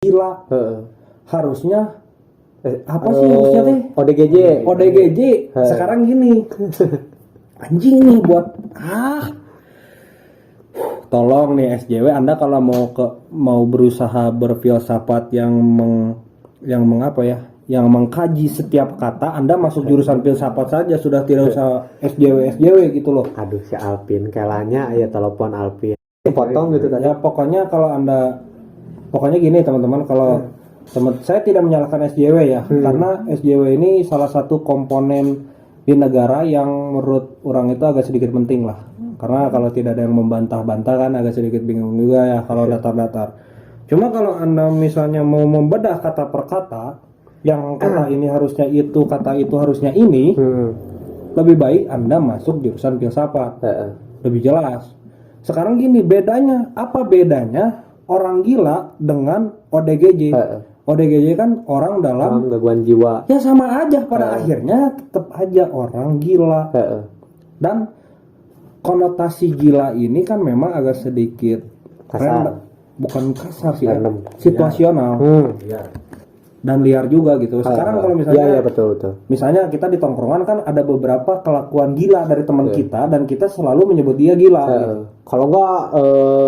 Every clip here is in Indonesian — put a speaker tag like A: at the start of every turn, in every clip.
A: gila. Harusnya apa sih harusnya teh? ODGJ. Sekarang gini. Anjing nih buat tolong nih SJW, Anda kalau mau berusaha berfilsafat yang mengkaji setiap kata, Anda masuk jurusan filsafat saja, sudah tidak usah SJW gitu loh.
B: Aduh, si Alpin kalanya ya telepon Alpin. Potong gitu tadi.
A: Ya pokoknya gini teman-teman, kalau saya tidak menyalahkan SJW ya, karena SJW ini salah satu komponen di negara yang menurut orang itu agak sedikit penting lah. Karena kalau tidak ada yang membantah-bantah kan agak sedikit bingung juga ya kalau datar-datar. Cuma kalau Anda misalnya mau membedah kata per kata, yang kata ini harusnya itu, kata itu harusnya ini, lebih baik Anda masuk jurusan filsafat. Lebih jelas. Sekarang gini, apa bedanya orang gila dengan ODGJ? ODGJ kan orang dalam
B: gangguan jiwa.
A: Ya sama aja, pada akhirnya tetap aja orang gila. Dan konotasi gila ini kan memang agak sedikit
B: kasar.
A: Bukan kasar sih, situasional. Dan liar juga gitu. Sekarang kalau misalnya
B: betul.
A: Misalnya kita di tongkrongan kan ada beberapa kelakuan gila dari teman kita, dan kita selalu menyebut dia gila. Gitu.
B: Kalau enggak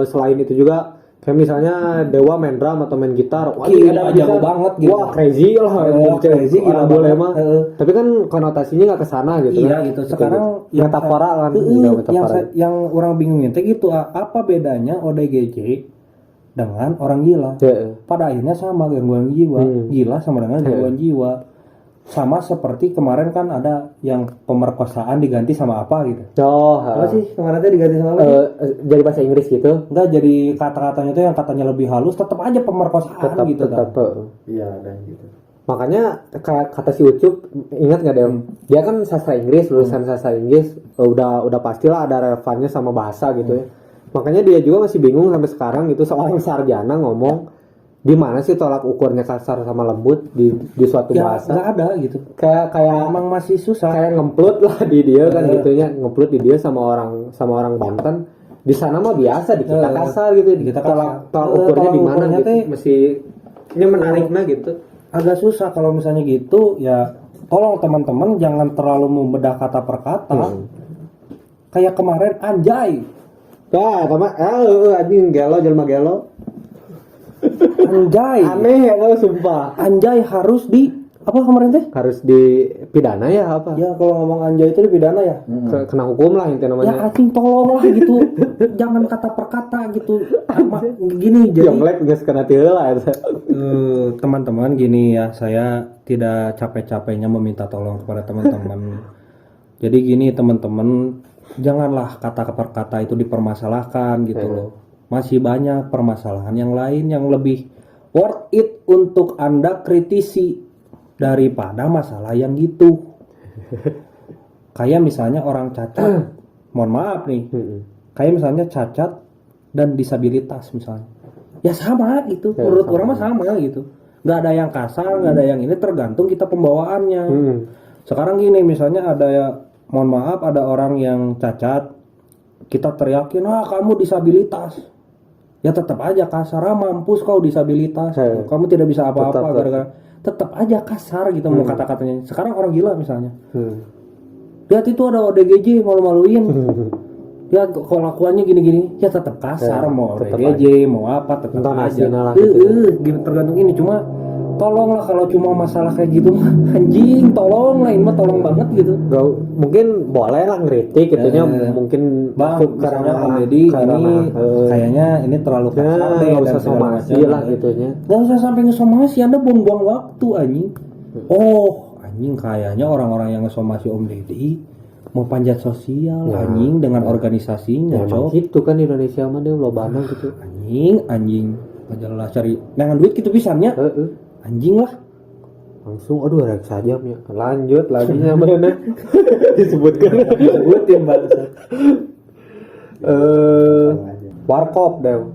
B: selain itu juga kayak misalnya Dewa main drum atau main gitar, wah
A: ada jago banget gitu.
B: Wah crazy lah,
A: crazy gila
B: boleh mah. Tapi kan konotasinya nggak kesana gitu.
A: Iya gitu. Sekarang
B: yang metafora kan.
A: Yang orang bingungin teh gitu, apa bedanya ODGJ dengan orang gila? Pada akhirnya sama, gangguan jiwa. Gila sama dengan gangguan jiwa. Sama seperti kemarin kan ada yang pemerkosaan diganti sama apa gitu. Apa sih kemarin itu diganti sama apa?
B: Jadi bahasa Inggris gitu.
A: Enggak, jadi kata-katanya itu yang katanya lebih halus, tetap aja pemerkosaan gitu kan.
B: Iya, dan gitu. Makanya kata si Ucup, ingat nggak Dew? Dia kan sastra Inggris, lulusan sastra Inggris, udah pastilah ada relevannya sama bahasa gitu ya. Makanya dia juga masih bingung sampai sekarang gitu, seorang sarjana ngomong di mana sih tolak ukurnya kasar sama lembut di suatu bahasa?
A: Nggak ada gitu.
B: Kayak
A: emang masih susah.
B: Kayak ngemplut lah di dia kan gitunya, ngemplut di dia sama orang Banten. Di sana mah biasa, di kita kasar gitu. Di kita tolak ukurnya di mana gitu. Mesti ini menariknya gitu.
A: Agak susah kalau misalnya gitu ya. Tolong teman-teman jangan terlalu membedah kata per kata. Kayak kemarin anjay.
B: Anjing gelo jelma gelo.
A: Anjay.
B: Aneh ya kalau sumpah.
A: Anjay harus apa kemarin teh?
B: Harus dipidana ya apa?
A: Ya kalau ngomong anjay itu dipidana ya.
B: Kena hukum lah intinya namanya.
A: Ya anjing tolong lah gitu. Jangan kata per kata gitu. Gini jadi.
B: Jonglek geus kena teu lah eta.
A: Teman-teman gini ya, saya tidak capek-capeknya meminta tolong kepada teman-teman. Jadi gini teman-teman, janganlah kata per kata itu dipermasalahkan gitu loh. Masih banyak permasalahan yang lain yang lebih worth it untuk Anda kritisi daripada masalah yang gitu. Kayak misalnya orang cacat, mohon maaf nih, kayak misalnya cacat dan disabilitas misalnya. Ya sama gitu, menurut orang mah sama gitu. Nggak ada yang kasar, nggak ada yang ini, tergantung kita pembawaannya. Sekarang gini, misalnya mohon maaf, ada orang yang cacat, kita teriakin, kamu disabilitas. Ya tetap aja kasar, mampus kau disabilitas, kamu tidak bisa apa-apa gara-gara, tetap aja kasar gitu mau kata-katanya. Sekarang orang gila misalnya, lihat itu ada ODGJ malu-maluin, ya kalau lakuannya gini-gini, ya tetap kasar, mau ODGJ mau apa tetap aja. Tergantung ini, cuma tolonglah kalau cuma masalah kayak gitu mah anjing, tolong lah, ini mah tolong banget gitu.
B: Mungkin boleh lah ngeritik gitunya, mungkin
A: karena komedi ini kayaknya ini terlalu kasar deh,
B: nggak usah somasi lah gitunya.
A: Nggak usah sampai ngesomasi, Anda buang-buang waktu anjing. Anjing kayaknya orang-orang yang ngesomasi Om Deddy mau panjat sosial anjing dengan organisasinya.
B: Gitu kan Indonesia mah dia lobana gitu.
A: Anjing majalah cari dengan duit gitu pisannya. Anjing lah.
B: Langsung ada sajam ya. Lanjut lagi mana disebutin bangsa. Warkop Dew.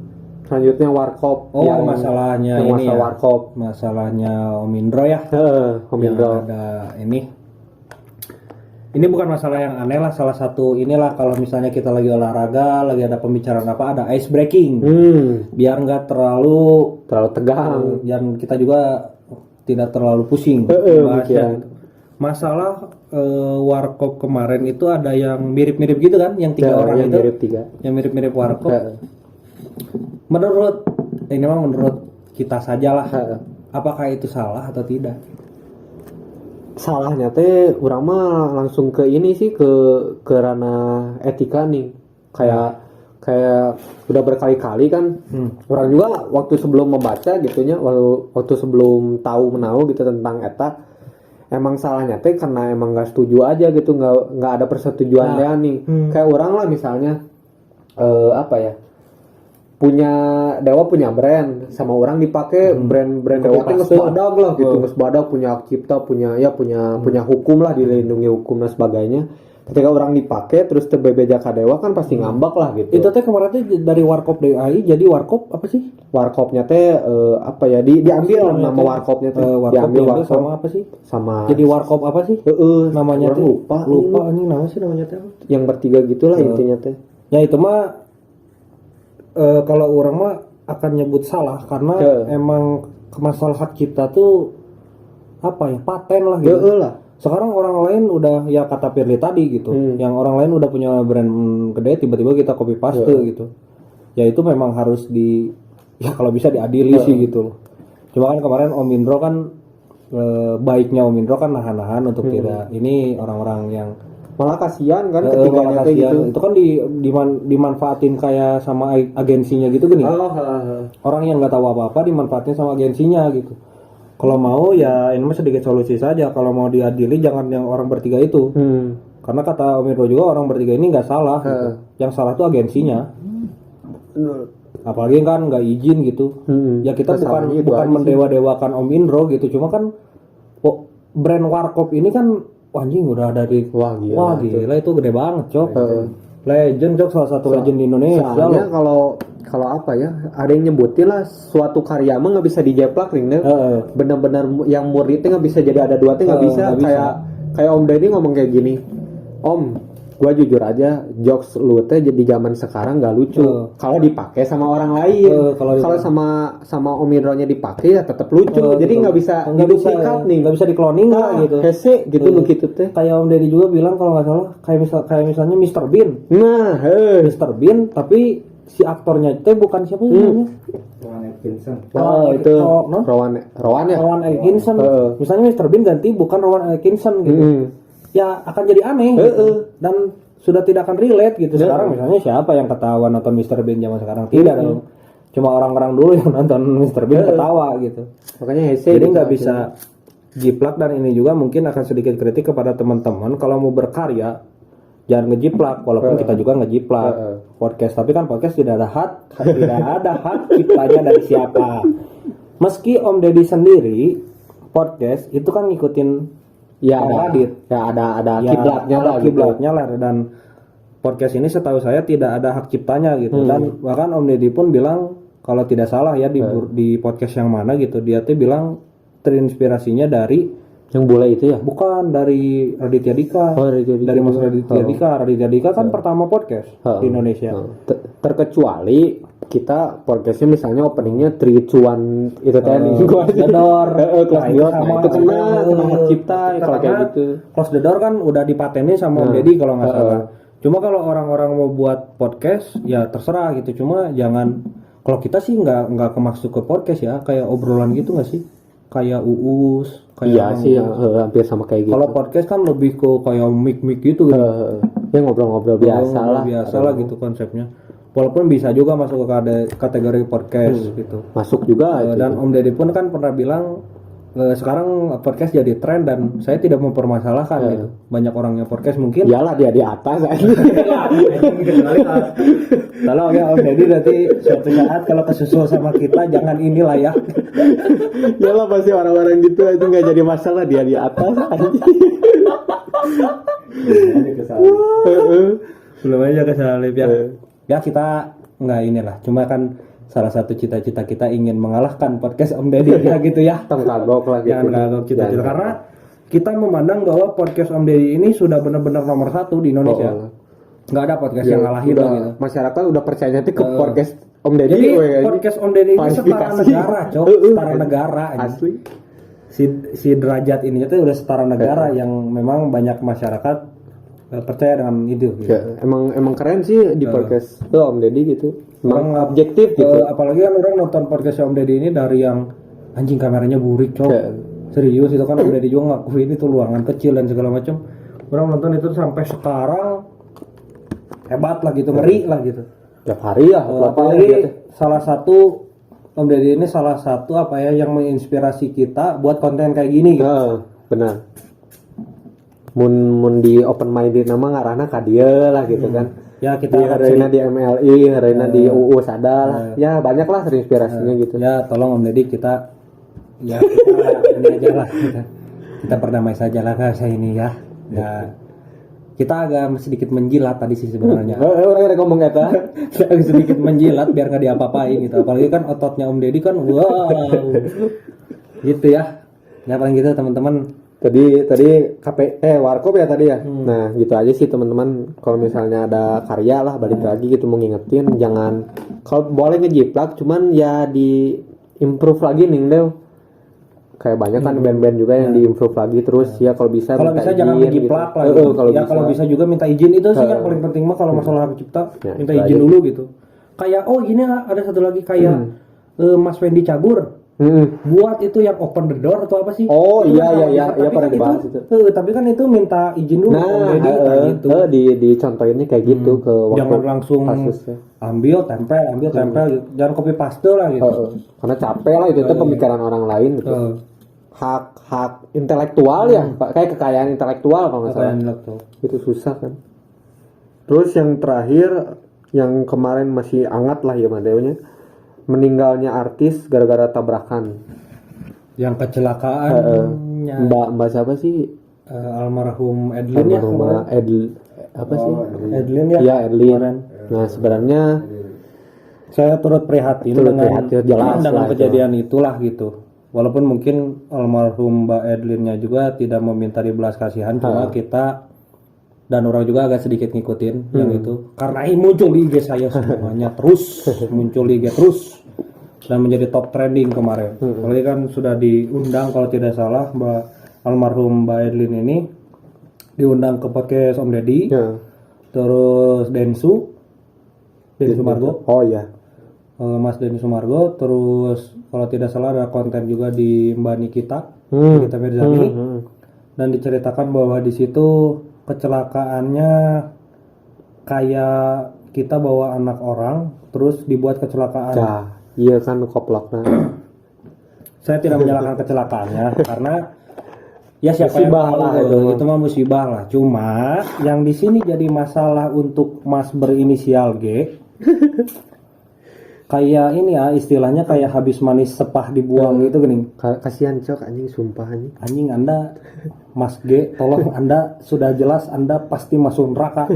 B: Selanjutnya Warkop.
A: Masalahnya ini ya.
B: Warkop.
A: Masalahnya Om Indro ya.
B: Om Indro.
A: Ada ini. ini bukan masalah yang aneh lah, salah satu inilah kalau misalnya kita lagi olahraga, lagi ada pembicaraan apa, ada ice breaking, biar nggak terlalu
B: tegang.
A: dan kita juga tidak terlalu pusing bahasnya gitu. Masalah warkop kemarin itu ada yang mirip-mirip gitu kan, yang 3 orang
B: yang
A: itu
B: mirip 3.
A: yang mirip-mirip warkop. Menurut ini memang menurut kita sajalah, apakah itu salah atau tidak?
B: Salahnya teh urang mah langsung ke ini sih, ke ranah etika nih. Kayak udah berkali-kali kan. Orang juga waktu sebelum membaca gitunya, waktu sebelum tahu menau gitu tentang eta, emang salahnya teh karena emang nggak setuju aja gitu, nggak ada persetujuan nih. Kayak orang lah misalnya apa ya, punya Dewa punya brand sama orang dipakai brand Dewa teh geus badag lah gitu, geus badag, punya hak cipta, punya hukum lah, dilindungi hukum dan sebagainya. Ketika orang dipakai terus tebebeja ka Dewa kan pasti ngambak lah gitu.
A: Itu teh kemarin tuh dari warkop DAI jadi warkop apa sih?
B: Warkopnya teh apa ya, diambil nama warkopnya teh,
A: diambil sama apa sih?
B: Sama
A: jadi warkop apa sih? Namanya teh lupa anjing, nama sih namanya teh.
B: Yang bertiga gitulah intinya teh.
A: Ya itu mah kalau orang mah akan nyebut salah karena emang kemaslahat kita tuh apa ya, paten lah gitu. Sekarang orang lain udah ya kata Firly tadi gitu, yang orang lain udah punya brand gede, tiba-tiba kita copy paste gitu. Ya itu memang harus ya kalau bisa diadili sih gitu loh. Cuma kan kemarin Om Indro kan baiknya Om Indro kan nahan-nahan untuk tidak, ini orang-orang yang
B: malah kasihan kan ketiganya gitu.
A: Itu kan dimanfaatin kayak sama agensinya gitu gini. Orang yang nggak tahu apa-apa dimanfaatin sama agensinya gitu. Kalau mau ya ini mah sedikit solusi saja. Kalau mau diadili jangan yang orang bertiga itu. Karena kata Om Indro juga orang bertiga ini nggak salah gitu. Yang salah tuh agensinya. Apalagi kan nggak izin gitu. Ya kita bukan mendewa-dewakan Om Indro gitu. Cuma kan brand warkop ini kan anjing udah dari gila itu gede banget cok. Legend cok, salah satu legend di Indonesia.
B: Soalnya kalau apa ya, ada yang nyebutin lah suatu karya mah nggak bisa dijeplak nih, benar-benar yang muridnya nggak bisa jadi ada dua teh nggak bisa. Kayak Om Deddy ngomong kayak gini, Om, gua jujur aja jokes lu teh jadi zaman sekarang nggak lucu kalau dipakai sama orang lain. Kalau sama Om Indro-nya dipakai ya tetap lucu. Jadi nggak bisa diduplikat nih,
A: nggak bisa dikloning lah gitu.
B: Hese gitu gitu teh.
A: Kayak Om Deddy juga bilang kalau nggak salah kayak misalnya Mr. Bean. Mr. Bean tapi si aktornya itu bukan siapa namanya?
C: Rowan Atkinson.
B: Itu Rowan ya.
A: Rowan Atkinson. Misalnya Mr. Bean ganti bukan Rowan Atkinson gitu. Ya akan jadi aneh gitu. Dan sudah tidak akan relate gitu. Sekarang misalnya siapa yang ketawa nonton Mr. Bean zaman sekarang? Tidak dong. Cuma orang-orang dulu yang nonton Mr. Bean ketawa gitu.
B: Makanya
A: jadi nggak bisa jiplak. Dan ini juga mungkin akan sedikit kritik kepada teman-teman kalau mau berkarya jangan ngejiplak, walaupun kita juga ngejiplak podcast, tapi kan podcast tidak ada hak ciptanya dari siapa. Meski Om Deddy sendiri podcast itu kan ngikutin Radit,
B: ada
A: kiblatnya lah, dan podcast ini setahu saya tidak ada hak ciptanya gitu. Dan bahkan Om Deddy pun bilang kalau tidak salah ya di podcast yang mana gitu, dia tuh bilang terinspirasinya dari
B: yang bule itu ya?
A: Bukan, dari Raditya Dika. Dari Mas Raditya Dika. Raditya Dika kan pertama podcast di Indonesia.
B: Terkecuali kita podcastnya misalnya openingnya Tricuan itu tadi.
A: Close the Door.
B: Close the Door. Itu kena hak cipta kalau kayak gitu.
A: Close the Door kan udah dipatenin sama Om Deddy kalau nggak salah. Cuma kalau orang-orang mau buat podcast ya terserah gitu. Cuma jangan, kalau kita sih nggak kemasuk ke podcast ya, kayak obrolan gitu nggak sih? Kayak uus, kayak
B: sih hampir sama kayak gitu.
A: Kalau podcast kan lebih ke kayak mic gitu.
B: Ya ngobrol-ngobrol biasa
A: lah gitu konsepnya. Walaupun bisa juga masuk ke kategori podcast gitu.
B: Masuk juga.
A: Dan Om Deddy pun kan pernah bilang sekarang podcast jadi tren dan saya tidak mempermasalahkan gitu. Banyak orang yang podcast mungkin.
B: Iyalah dia di atas aja.
A: Kalau ya Om Deddy nanti suatu saat kalau kesusul sama kita jangan inilah ya.
B: Iyalah pasti orang-orang gitu itu nggak jadi masalah, dia di atas aja.
A: Belum aja kesalip ya. Ya kita nggak inilah. Cuma kan salah satu cita-cita kita ingin mengalahkan podcast Om Deddy ya gitu ya.
B: Kagok lah gitu.
A: Jangan kagok cita-cita karena kita memandang bahwa podcast Om Deddy ini sudah benar-benar nomor 1 di Indonesia. Nggak ada podcast yang ngalahin
B: udah,
A: lah gitu.
B: Masyarakat udah percaya nanti ke podcast Om Deddy.
A: Jadi
B: woy,
A: podcast Om Deddy ini setara
B: Klarifikasi.
A: negara, Cok. Setara negara.
B: Asli.
A: Si derajat ini itu udah setara negara yang memang banyak masyarakat percaya dengan itu. Gitu.
B: Ya, emang keren sih di podcast Om Deddy gitu. Emang objektif gitu.
A: Apalagi kan orang nonton podcast Om Deddy ini dari yang anjing kameranya burik, Cok.
B: Ya.
A: Serius itu kan Om Deddy juga ngakuin itu ruangan kecil dan segala macam. Orang nonton itu sampai sekarang hebat lah gitu, ngeri lah gitu.
B: Tiap hari ya,
A: Apalagi salah satu Om Deddy ini salah satu apa ya yang menginspirasi kita buat konten kayak gini gitu.
B: Benar. Mun di open minded nama ngarana ka dieu lah gitu kan.
A: Ya kita
B: Harina di MLI, Harina di UU Sada. Ya banyak lah terinspirasinya gitu.
A: Ya tolong Om Deddy kita ini aja lah kita berdamai saja lah saya ini ya. Ya kita agak sedikit menjilat tadi sih sebenarnya.
B: Orang yang ngomong eta.
A: Agak sedikit menjilat biar nggak diapa-apain gitu. Apalagi kan ototnya Om Deddy kan wow. Gitu ya. Ya paling gitu teman-teman.
B: Tadi warkop ya tadi ya. Nah, gitu aja sih teman-teman. Kalau misalnya ada karya lah balik lagi gitu mau ngingetin jangan kalau boleh ngejiplak cuman ya di improve lagi nih Del. Kayak banyak kan band-band juga yang di-improve lagi terus ya kalau bisa
A: Jangan ngejiplak
B: gitu.
A: lah gitu. Kalau bisa juga minta izin itu sih yang paling penting mah kalau masalah hak cipta minta izin dulu gitu. Kayak gini ada satu lagi kayak Mas Wendy Cagur buat itu yang open the door atau apa sih?
B: Oh iya pernah dibahas itu.
A: Tapi kan itu minta izin dulu.
B: Nah, gitu. Dicontohinnya kayak gitu ke waktu
A: jangan langsung
B: kasusnya.
A: ambil tempel gitu. Jangan copy paste lah gitu.
B: Karena capek lah itu pemikiran orang lain gitu. Hak intelektual ya, kayak kekayaan intelektual kalau nggak salah. Itu susah kan. Terus yang terakhir yang kemarin masih hangat lah ya Madeonya. Meninggalnya artis gara-gara tabrakan.
A: Yang kecelakaannya
B: Mbak siapa sih?
A: Almarhum Edlin ya.
B: Apa sih?
A: Edlin ya.
B: Iya, Edlin. Nah, sebenarnya
A: saya turut prihatin dengan
B: jelas
A: kejadian itulah gitu. Walaupun mungkin almarhum Mbak Edlinnya juga tidak meminta dibelas kasihan, cuma kita dan orang juga agak sedikit ngikutin yang itu karena ini muncul di IG saya semuanya terus muncul di IG terus dan menjadi top trending kemarin. Apalagi kan sudah diundang kalau tidak salah almarhum Mbak Edlin ini diundang ke podcast Om Deddy, terus Densu Sumargo.
B: Oh iya.
A: Mas Denny Sumargo, terus kalau tidak salah ada konten juga di Mbak Nikita, Nikita Mirzani, dan diceritakan bahwa di situ kecelakaannya kayak kita bawa anak orang terus dibuat kecelakaan.
B: Iya kan koploknya.
A: Saya tidak menyalahkan kecelakaannya karena ya siapa yang tahu lah itu mah musibah lah. Cuma yang di sini jadi masalah untuk Mas berinisial G. Kayak ini ya istilahnya kayak habis manis sepah dibuang gitu gini.
B: Kasihan cok anjing sumpah anjing.
A: Anjing Anda Mas G, tolong Anda sudah jelas Anda pasti masuk neraka.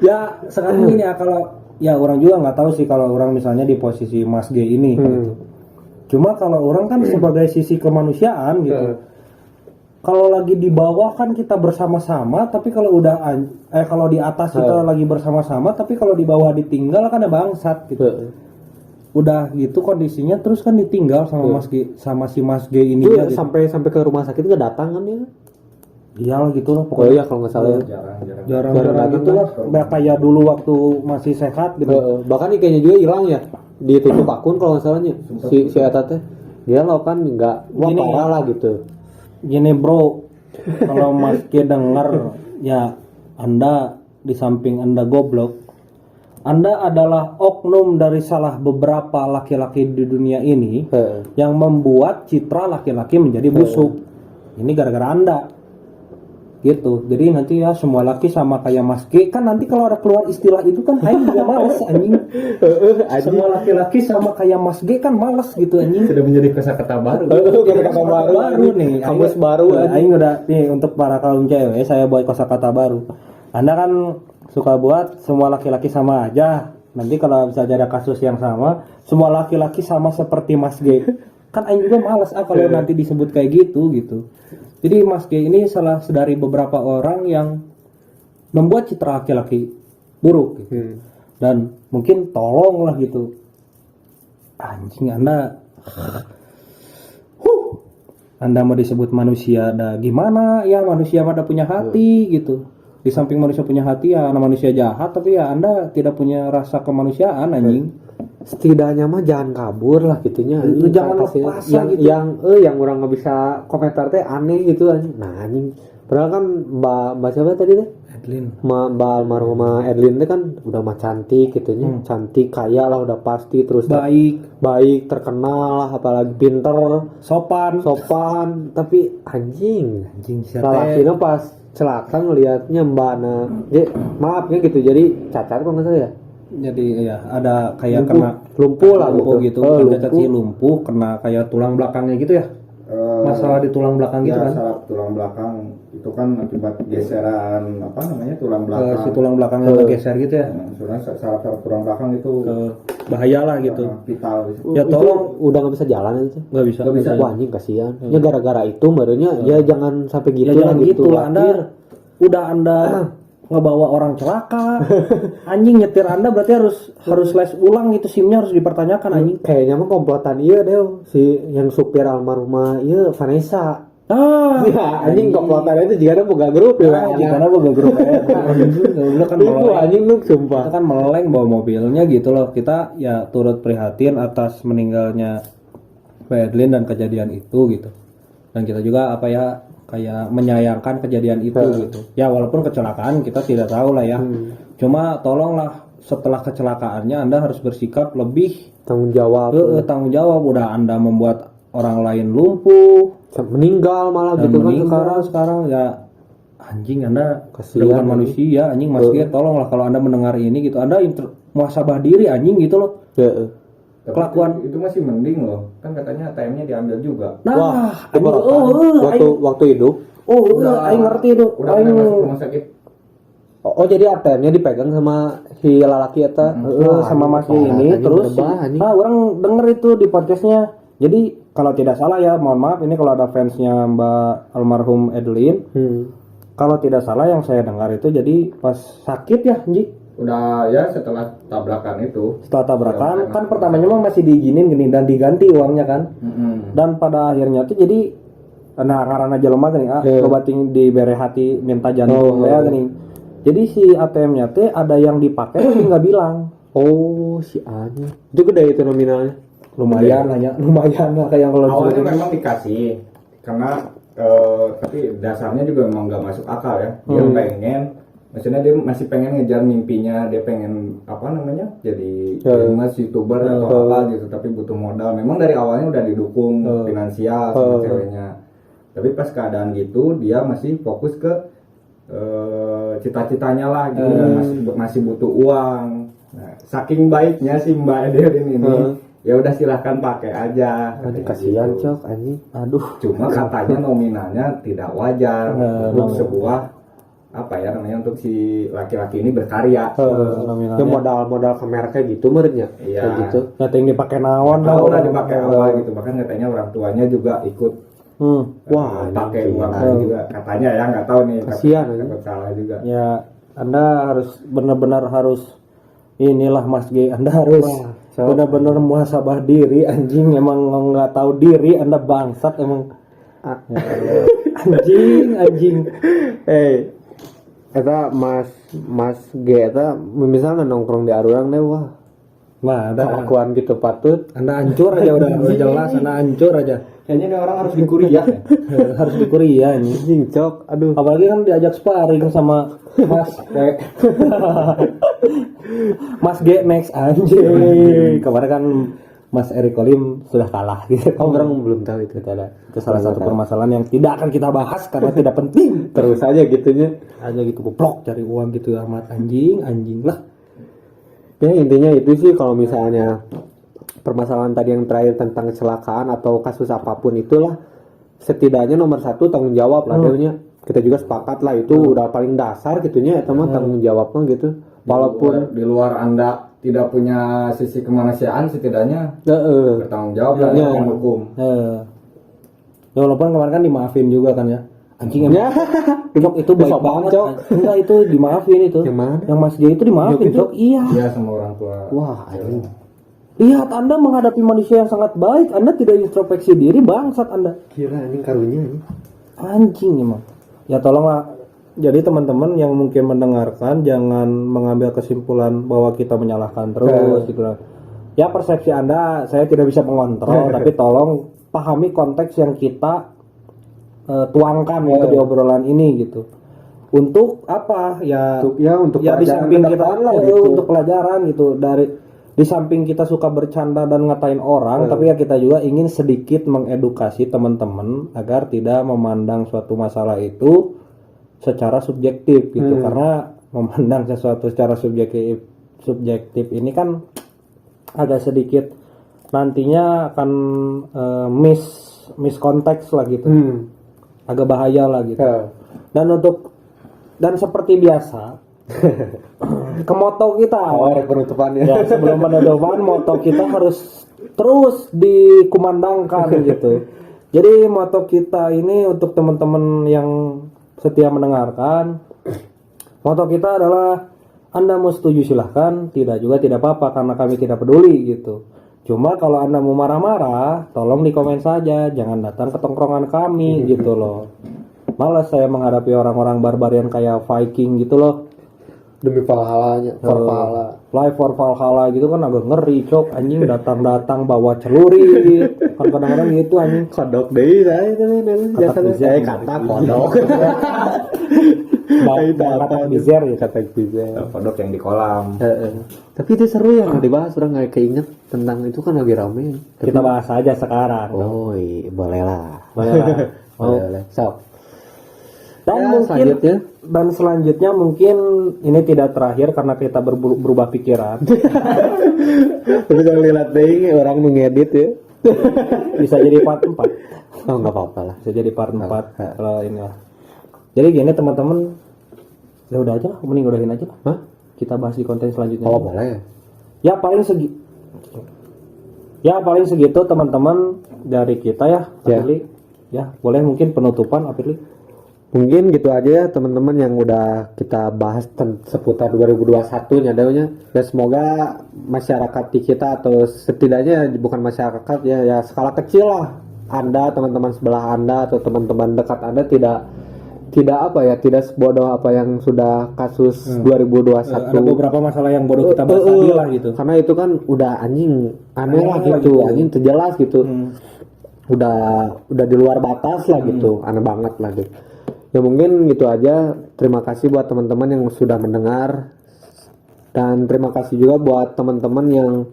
A: Ya sekarang gini ya kalau ya orang juga nggak tahu sih kalau orang misalnya di posisi Mas G ini. Gitu. Cuma kalau orang kan sebagai sisi kemanusiaan gitu. Kalau lagi di bawah kan kita bersama-sama, tapi kalau udah kalau di atas kita lagi bersama-sama, tapi kalau di bawah ditinggal kan ada bangsat gitu. Udah gitu kondisinya terus kan ditinggal sama Mas G, sama si Mas G ini
B: gitu. Sampai ke rumah sakit nggak datang kan ya?
A: Iyalah gitu lah
B: pokoknya. Oh iya kalau nggak salah
A: jarang gitu lah. Nggak kayak dulu waktu masih sehat gitu.
B: Bahkan kayaknya juga hilang ya, ditutup akun kalau nggak salahnya si Eta teh. Dia lo kan nggak parah lah gitu.
A: Gini bro, kalau Mas G denger ya Anda di samping Anda goblok, Anda adalah oknum dari salah beberapa laki-laki di dunia ini yang membuat citra laki-laki menjadi busuk. Ini gara-gara Anda gitu. Jadi nanti ya semua laki sama kayak Mas G kan nanti kalau ada keluar istilah itu kan aing juga males anjing. Semua laki-laki sama kayak Mas G kan males gitu anjing.
B: Sudah menjadi kosakata baru.
A: Kosakata baru nih.
B: Kamus baru.
A: Aing udah nih untuk para kaum cewek saya buat kosakata baru. Anda kan suka buat semua laki-laki sama aja. Nanti kalau misalnya ada kasus yang sama, semua laki-laki sama seperti Mas G. kan aing juga malas kalau nanti disebut kayak gitu. Jadi Mas G ini salah dari beberapa orang yang membuat citra laki-laki buruk gitu. Dan mungkin tolonglah gitu, anjing Anda mau disebut manusia, dah gimana ya, manusia pada punya hati gitu. Di samping manusia punya hati ya, manusia jahat, tapi ya Anda tidak punya rasa kemanusiaan anjing.
B: Setidaknya mah jangan kabur lah gitunya.
A: Jangan lepas
B: yang
A: gitu.
B: yang orang nggak bisa komentar teh aneh gitu anjing. Nah anjing. Padahal kan Mbak siapa tadi teh?
A: Edlin.
B: Mbak almarhumah Edlin teh kan udah mah cantik gitunya. Cantik, kaya lah udah pasti, terus baik, terkenal lah, apalagi pinter,
A: sopan,
B: tapi anjing
A: siapa?
B: Lalakinya pas celaka ngelihatnya Mbakna. Maafnya gitu jadi cacat kok nggak salah ya.
A: Jadi ya ada kayak kena
B: lumpuh lah
A: gitu. Lumpuh kena kayak tulang belakangnya gitu ya. Masalah di tulang belakang gitu kan.
C: Masalah tulang belakang itu kan akibat geseran tulang belakang.
A: Si tulang belakangnya geser gitu ya.
C: Sebenarnya saraf tulang belakang itu
A: bahaya lah gitu.
C: Vital.
B: Ya tolong udah nggak bisa jalan itu.
A: Nggak bisa.
B: Wah anjing kasihan. Ya gara-gara itu barunya ya jangan sampai gitu
A: ya,
B: lah gitu.
A: Anda ngebawa orang celaka. Anjing nyetir Anda berarti harus les ulang gitu, SIM-nya harus dipertanyakan anjing.
B: Kayaknya mah komplotan iya deh si yang supir almarhumah iya Vanessa. Ya, anjing komplotan itu juga ada boga grup ya.
A: Karena boga grup ya. Kan
B: anjing lu sumpah.
A: Kita kan meleng bawa mobilnya gitu loh. Kita ya turut prihatin atas meninggalnya Mbak Edlin dan kejadian itu gitu. Dan kita juga kayak menyayangkan kejadian itu gitu. Ya walaupun kecelakaan kita tidak tahu lah ya. Cuma tolonglah setelah kecelakaannya Anda harus bersikap lebih
B: tanggung jawab.
A: Tanggung jawab. Udah Anda membuat orang lain lumpuh,
B: meninggal malah gitu kan
A: sekarang ya anjing Anda
B: kasihan
A: bukan manusia anjing. Mas G tolonglah kalau Anda mendengar ini gitu, Anda muhasabah diri anjing gitu loh. Kelakuan
C: itu masih mending loh, kan katanya ATM-nya diambil juga.
B: Wah, waktu hidup.
A: Aing ngerti itu.
C: Udah masuk rumah sakit.
B: Jadi ATM-nya dipegang sama si lalaki eta
A: sama Mas G ini. Terus orang denger itu di podcastnya. Jadi kalau tidak salah ya, mohon maaf ini kalau ada fansnya Mbak almarhum Edlin. Kalau tidak salah yang saya dengar itu jadi pas sakit ya, Ji.
C: Udah ya setelah tabrakan itu.
A: Setelah tabrakan kan pertamanya mah masih diizinin gini dan diganti uangnya kan. Dan pada akhirnya tuh jadi karena jelema gini obatin dibere hati minta jantung ya gini. Jadi si ATM-nya teh ada yang dipakai tapi nggak bilang.
B: Oh, si Ani. Itu gede itu nominalnya.
A: Lumayan lah kayak kalau
C: awalnya memang dikasih karena tapi dasarnya juga memang nggak masuk akal ya. Dia maksudnya dia masih pengen ngejar mimpinya, dia pengen jadi YouTuber atau apa gitu, tapi butuh modal. Memang dari awalnya udah didukung finansial sama ceweknya, tapi pas keadaan gitu dia masih fokus ke cita-citanya lah gitu, masih butuh uang. Nah, saking baiknya si Mbak Edelin ini ya udah silahkan pakai aja.
B: Kasihan cok anjing.
A: Aduh.
C: Cuma katanya nominalnya tidak wajar untuk sebuah untuk si laki-laki ini berkarya.
B: Ya modal kamera kayak gitu menurutnya.
C: Iya.
B: Kayak gitu.
A: Nanti yang dipakai nawan
C: lah. Udah dipakai awal gitu. Bahkan katanya orang tuanya juga ikut.
B: Wah,
C: pakai uang juga katanya ya, nggak tahu nih.
B: Kasihan
C: takut salah juga.
A: Ya, Anda harus benar-benar harus inilah Mas G. Anda harus benar-benar muhasabah diri anjing. Emang nggak tahu diri Anda bangsat emang. Anjing.
B: Eta Mas G eta misalnya nongkrong di arurang deh wah.
A: Ada
B: kelakuan gitu patut.
A: Anda hancur aja udah jelas, Anda hancur aja.
C: Kayaknya ini orang harus dikuliah ya.
A: Harus dikuliah ini.
B: Cok, aduh.
A: Apalagi kan diajak sparring sama Mas G. Mas G next anjing. Kemarin kan Mas Erik Kolim sudah kalah gitu.
B: Orang belum tahu itu ada.
A: Itu salah satu permasalahan yang tidak akan kita bahas karena tidak penting.
B: Terus aja gitunya.
A: Aja gitu goblok cari uang gitu amat anjing lah.
B: Ya intinya itu sih kalau misalnya permasalahan tadi yang terakhir tentang kecelakaan atau kasus apapun itulah setidaknya nomor satu tanggung jawab lah kita juga sepakat lah itu udah paling dasar gitunya ya teman tanggung jawabnya gitu walaupun
C: di luar Anda tidak punya sisi kemanusiaan setidaknya
B: Heeh.
C: bertanggung jawab lah
B: Iya.
C: dengan hukum.
A: Ya walaupun kemarin kan dimaafin juga kan ya. Anjing emang.
B: Ya.
A: Cok itu baik
B: Sok
A: banget.
B: Cok.
A: Enggak itu dimaafin itu.
B: Yang mana?
A: Yang Mas J itu dimaafin, Cok. Iya.
C: Iya sama orang tua.
B: Wah, anjing.
A: Lihat Anda menghadapi manusia yang sangat baik, Anda tidak introspeksi diri, bangsat Anda.
B: Gila anjing karunya anjing.
A: Anjing emang. Ya tolonglah. Jadi teman-teman yang mungkin mendengarkan jangan mengambil kesimpulan bahwa kita menyalahkan terus gitu lah. Ya persepsi Anda saya tidak bisa mengontrol, tapi tolong pahami konteks yang kita tuangkan gitu di obrolan ini gitu. Untuk apa? Ya
B: Untuk
A: ya di
B: pelajaran
A: samping
B: ke
A: kita
B: depan lah
A: gitu.
B: gitu.
A: Untuk pelajaran gitu dari di samping kita suka bercanda dan ngatain orang, tapi ya kita juga ingin sedikit mengedukasi teman-teman agar tidak memandang suatu masalah itu secara subjektif gitu. Karena memandang sesuatu secara subjektif ini kan agak sedikit nantinya akan miskonteks lah gitu. Agak bahaya lah gitu. Dan seperti biasa ke moto kita
B: penutupannya.
A: ya sebelum penutupan moto kita harus terus dikumandangkan gitu. Jadi moto kita ini untuk teman-teman yang setia mendengarkan, moto kita adalah Anda mau setuju silahkan, tidak juga tidak apa-apa karena kami tidak peduli gitu. Cuma kalau Anda mau marah-marah, tolong di komen saja, jangan datang ke tongkrongan kami gitu loh. Malas saya menghadapi orang-orang barbarian kayak Viking gitu loh.
B: Demi Valhalla-nya, Valhalla.
A: Fly for Valhalla gitu kan agak ngeri, Cok. Anjing datang-datang bawa celuri. Kan kadang-kadang gitu anjing.
B: Kodok deui saya teh
A: Kata
B: saya kata kodok.
A: Kata bizer ya.
B: Kata bizer.
C: Kodok yang di kolam.
B: Tapi itu seru ya nggak dibahas, orang nggak keinget tentang itu kan lagi rame.
A: Kita bahas aja sekarang.
B: Oh iya, boleh lah.
A: Boleh lah.
B: Boleh. Sok.
A: Dan
B: Ya,
A: mungkin
B: selanjutnya.
A: selanjutnya mungkin ini tidak terakhir karena kita berubah pikiran.
B: Tapi kalau lihat deh orang ngedit ya.
A: Bisa jadi part 4.
B: Oh nggak apa-apa lah.
A: Bisa jadi part 4 kalau ini lah. Jadi gini teman-teman, ya udah aja lah, mending udahin aja lah.
B: Hah?
A: Kita bahas di konten selanjutnya.
B: Oh boleh.
A: Ya paling segitu teman-teman dari kita ya,
B: Ya.
A: Apirli. Ya, boleh mungkin penutupan Apirli.
B: Mungkin gitu aja ya teman-teman yang udah kita bahas seputar 2021 nyadanya. Ya semoga masyarakat di kita atau setidaknya bukan masyarakat ya skala kecil lah. Anda, teman-teman sebelah Anda atau teman-teman dekat Anda tidak sebodoh apa yang sudah kasus 2021.
A: Ada beberapa masalah yang bodoh kita bahas tadi lah gitu.
B: Karena itu kan udah anjing aneh lah gitu, anjing terjelas gitu. Udah di luar batas lah gitu, aneh banget lah gitu. Ya mungkin gitu aja. Terima kasih buat teman-teman yang sudah mendengar, dan terima kasih juga buat teman-teman yang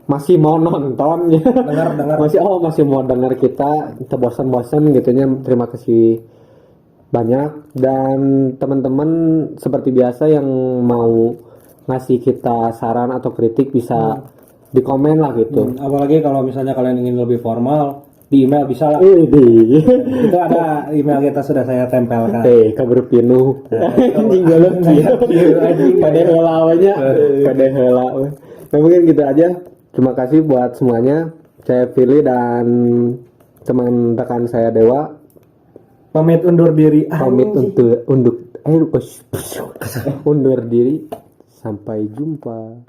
B: masih mau nonton ya.
A: Dengar.
B: masih mau dengar kita bosan-bosan gitunya. Terima kasih banyak. Dan teman-teman seperti biasa yang mau ngasih kita saran atau kritik bisa di komen lah gitu.
A: Apalagi kalau misalnya kalian ingin lebih formal, di email bisa lah. Itu ada email kita sudah saya tempelkan.
B: Kabur pinuh. Anjing galak pada helawanya. Pada heula. Nah, mungkin gitu aja. Terima kasih buat semuanya. Saya Fili dan teman rekan saya Dewa.
A: Pamit undur diri.
B: Undur diri. Sampai jumpa.